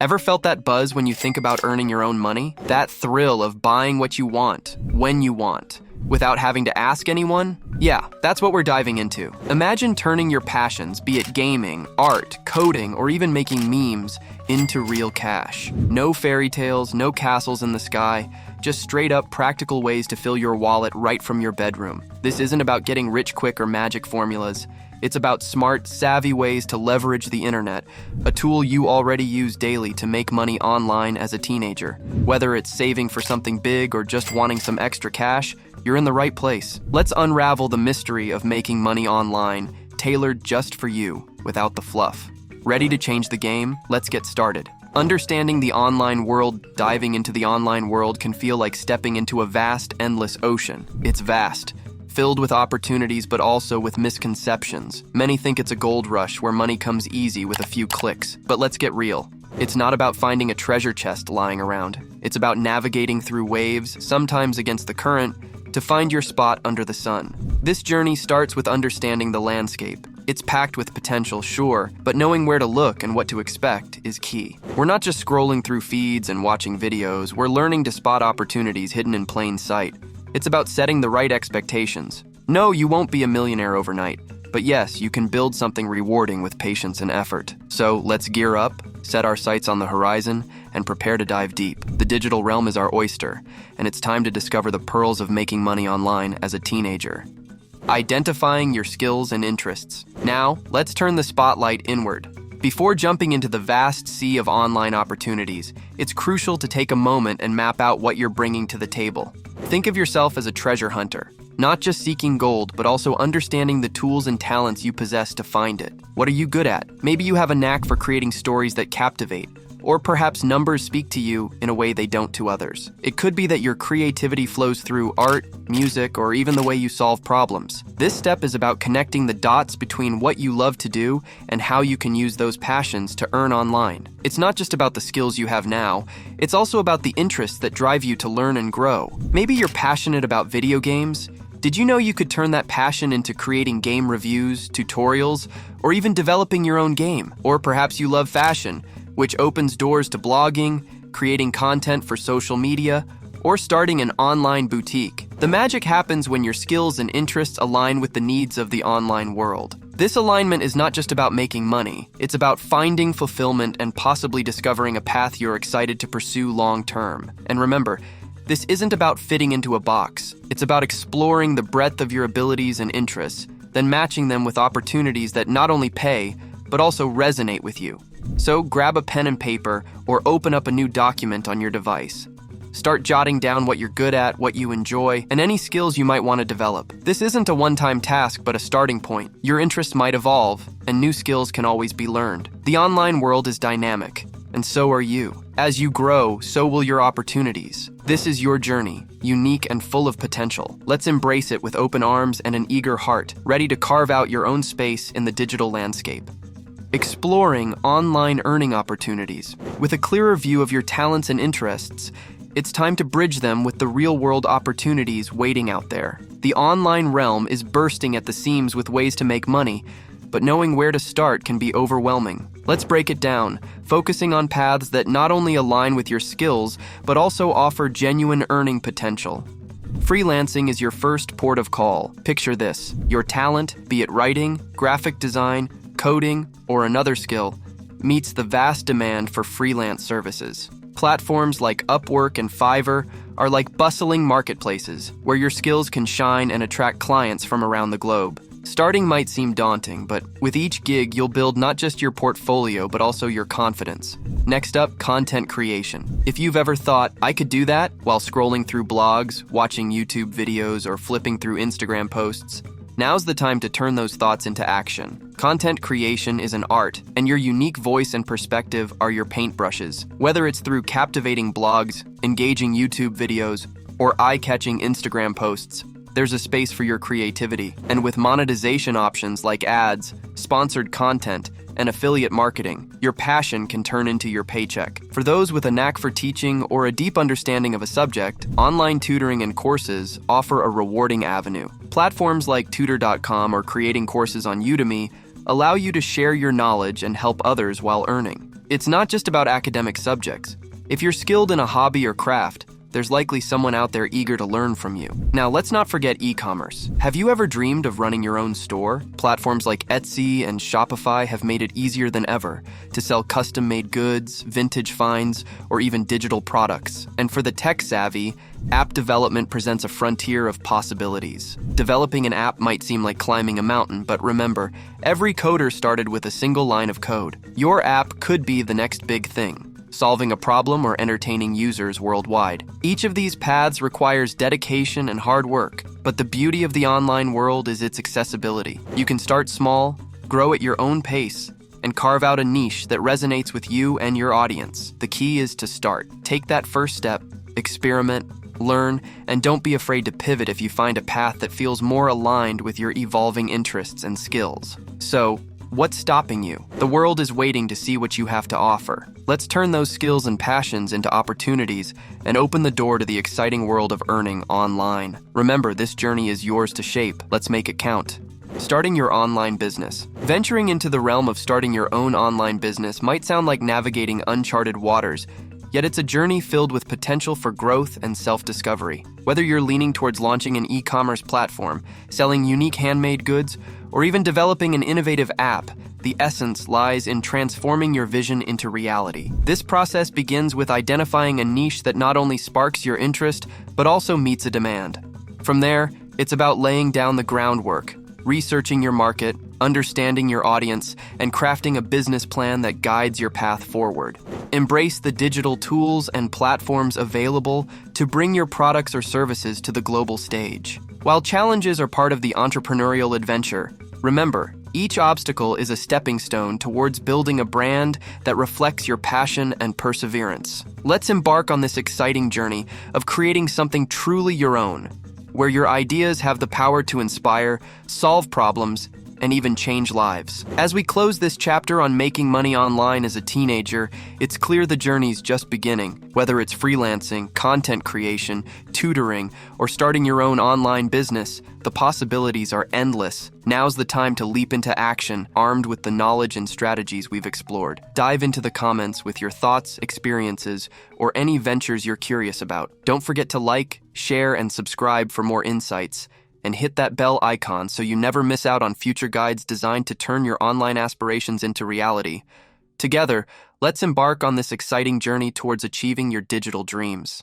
Ever felt that buzz when you think about earning your own money? That thrill of buying what you want, when you want, without having to ask anyone? Yeah, that's what we're diving into. Imagine turning your passions, be it gaming, art, coding, or even making memes, into real cash. No fairy tales, no castles in the sky, just straight up practical ways to fill your wallet right from your bedroom. This isn't about getting rich quick or magic formulas. It's about smart, savvy ways to leverage the internet, a tool you already use daily to make money online as a teenager. Whether it's saving for something big or just wanting some extra cash, you're in the right place. Let's unravel the mystery of making money online, tailored just for you, without the fluff. Ready to change the game? Let's get started. Understanding the online world, diving into the online world can feel like stepping into a vast, endless ocean. It's vast, filled with opportunities but also with misconceptions. Many think it's a gold rush where money comes easy with a few clicks. But let's get real. It's not about finding a treasure chest lying around. It's about navigating through waves, sometimes against the current, to find your spot under the sun. This journey starts with understanding the landscape. It's packed with potential, sure, but knowing where to look and what to expect is key. We're not just scrolling through feeds and watching videos, we're learning to spot opportunities hidden in plain sight. It's about setting the right expectations. No, you won't be a millionaire overnight, but yes, you can build something rewarding with patience and effort. So let's gear up, set our sights on the horizon, and prepare to dive deep. The digital realm is our oyster, and it's time to discover the pearls of making money online as a teenager. Identifying your skills and interests. Now, let's turn the spotlight inward. Before jumping into the vast sea of online opportunities, it's crucial to take a moment and map out what you're bringing to the table. Think of yourself as a treasure hunter, not just seeking gold, but also understanding the tools and talents you possess to find it. What are you good at? Maybe you have a knack for creating stories that captivate, or perhaps numbers speak to you in a way they don't to others. It could be that your creativity flows through art, music, or even the way you solve problems. This step is about connecting the dots between what you love to do and how you can use those passions to earn online. It's not just about the skills you have now, it's also about the interests that drive you to learn and grow. Maybe you're passionate about video games. Did you know you could turn that passion into creating game reviews, tutorials, or even developing your own game? Or perhaps you love fashion, which opens doors to blogging, creating content for social media, or starting an online boutique. The magic happens when your skills and interests align with the needs of the online world. This alignment is not just about making money, it's about finding fulfillment and possibly discovering a path you're excited to pursue long term. And remember, this isn't about fitting into a box. It's about exploring the breadth of your abilities and interests, then matching them with opportunities that not only pay, but also resonate with you. So grab a pen and paper or open up a new document on your device. Start jotting down what you're good at, what you enjoy, and any skills you might want to develop. This isn't a one-time task, but a starting point. Your interests might evolve, and new skills can always be learned. The online world is dynamic, and so are you. As you grow, so will your opportunities. This is your journey, unique and full of potential. Let's embrace it with open arms and an eager heart, ready to carve out your own space in the digital landscape. Exploring online earning opportunities. With a clearer view of your talents and interests, it's time to bridge them with the real-world opportunities waiting out there. The online realm is bursting at the seams with ways to make money, but knowing where to start can be overwhelming. Let's break it down, focusing on paths that not only align with your skills, but also offer genuine earning potential. Freelancing is your first port of call. Picture this: your talent, be it writing, graphic design, coding, or another skill, meets the vast demand for freelance services. Platforms like Upwork and Fiverr are like bustling marketplaces where your skills can shine and attract clients from around the globe. Starting might seem daunting, but with each gig, you'll build not just your portfolio, but also your confidence. Next up, content creation. If you've ever thought, I could do that while scrolling through blogs, watching YouTube videos, or flipping through Instagram posts, now's the time to turn those thoughts into action. Content creation is an art, and your unique voice and perspective are your paintbrushes. Whether it's through captivating blogs, engaging YouTube videos, or eye-catching Instagram posts, there's a space for your creativity. And with monetization options like ads, sponsored content, and affiliate marketing, your passion can turn into your paycheck. For those with a knack for teaching or a deep understanding of a subject, online tutoring and courses offer a rewarding avenue. Platforms like Tutor.com or creating courses on Udemy allow you to share your knowledge and help others while earning. It's not just about academic subjects. If you're skilled in a hobby or craft, there's likely someone out there eager to learn from you. Now, let's not forget e-commerce. Have you ever dreamed of running your own store? Platforms like Etsy and Shopify have made it easier than ever to sell custom-made goods, vintage finds, or even digital products. And for the tech-savvy, app development presents a frontier of possibilities. Developing an app might seem like climbing a mountain, but remember, every coder started with a single line of code. Your app could be the next big thing, solving a problem or entertaining users worldwide. Each of these paths requires dedication and hard work, but the beauty of the online world is its accessibility. You can start small, grow at your own pace, and carve out a niche that resonates with you and your audience. The key is to start. Take that first step, experiment, learn, and don't be afraid to pivot if you find a path that feels more aligned with your evolving interests and skills. So, what's stopping you? The world is waiting to see what you have to offer. Let's turn those skills and passions into opportunities and open the door to the exciting world of earning online. Remember, this journey is yours to shape. Let's make it count. Starting your online business. Venturing into the realm of starting your own online business might sound like navigating uncharted waters, yet it's a journey filled with potential for growth and self-discovery. Whether you're leaning towards launching an e-commerce platform, selling unique handmade goods, or even developing an innovative app, the essence lies in transforming your vision into reality. This process begins with identifying a niche that not only sparks your interest, but also meets a demand. From there, it's about laying down the groundwork, researching your market, understanding your audience, and crafting a business plan that guides your path forward. Embrace the digital tools and platforms available to bring your products or services to the global stage. While challenges are part of the entrepreneurial adventure, remember, each obstacle is a stepping stone towards building a brand that reflects your passion and perseverance. Let's embark on this exciting journey of creating something truly your own, where your ideas have the power to inspire, solve problems, and even change lives. As we close this chapter on making money online as a teenager, it's clear the journey's just beginning. Whether it's freelancing, content creation, tutoring, or starting your own online business, the possibilities are endless. Now's the time to leap into action, armed with the knowledge and strategies we've explored. Dive into the comments with your thoughts, experiences, or any ventures you're curious about. Don't forget to like, share, and subscribe for more insights. And hit that bell icon so you never miss out on future guides designed to turn your online aspirations into reality. Together, let's embark on this exciting journey towards achieving your digital dreams.